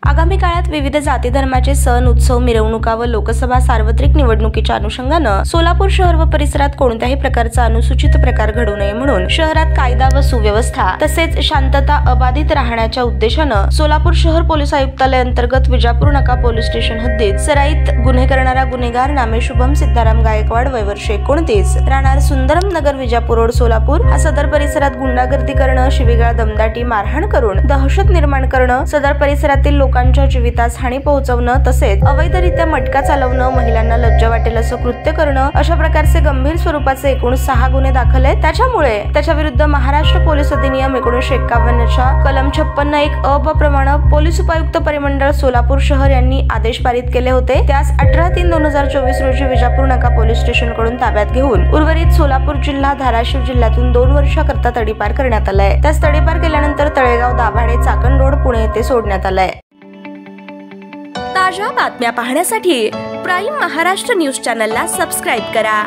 आगामी काळात विविध जाती धर्माचे सण, उत्सव, मिरवणुका व लोकसभा सार्वत्रिक निवडणुकीच्या अनुषंगानं सोलापूर शहर व परिसरात कोणत्याही प्रकारचा अनुसूचित प्रकार घडू नये म्हणून शहरात कायदा व सुव्यवस्था तसेच शांतता अबाधित राहण्याच्या उद्देशानं सोलापूर शहर पोलीस आयुक्तालय अंतर्गत विजापूर नाका पोलीस स्टेशन हद्दीत सराईत गुन्हे करणारा गुन्हेगार नामे शुभम सिद्धाराम गायकवाड वय वर्ष 29 राहणार सुंदरम नगर विजापूर रोड सोलापूर हा सदर परिसरात गुंडागर्दी करणं, शिवीगाळ, दमदाटी, मारहाण करून दहशत निर्माण करणं, सदर परिसरातील लोकांच्या जीवितास हानी पोहोचवणं तसेच अवैधरित्या मटका चालवणं, महिलांना लज्जा वाटेल असं कृत्य करणं अशा प्रकारचे गंभीर स्वरूपाचे एकूण 6 गुन्हे दाखल आहेत। त्याच्यामुळे त्याच्या विरुद्ध महाराष्ट्र पोलीस अधिनियम 1951 च्या कलम 56(1) अ ब प्रमाणे पोलीस उपायुक्त परिमंडळ सोलापूर शहर यांनी आदेश पारित केले होते। त्यास 18/3/2024 रोजी विजापूर नाका पोलीस स्टेशन कडून ताब्यात घेऊन उर्वरित सोलापूर जिल्हा, धाराशिव जिल्ह्यातून 2 वर्षाकरता तडीपार करण्यात आलाय। त्यास तडीपार केल्यानंतर तळेगाव, दाभाडे, चाकण रोड, पुणे येथे सोडण्यात आलाय। ताज्या बातम्या पाहण्यासाठी प्राईम महाराष्ट्र न्यूज चॅनलला सबस्क्राईब करा।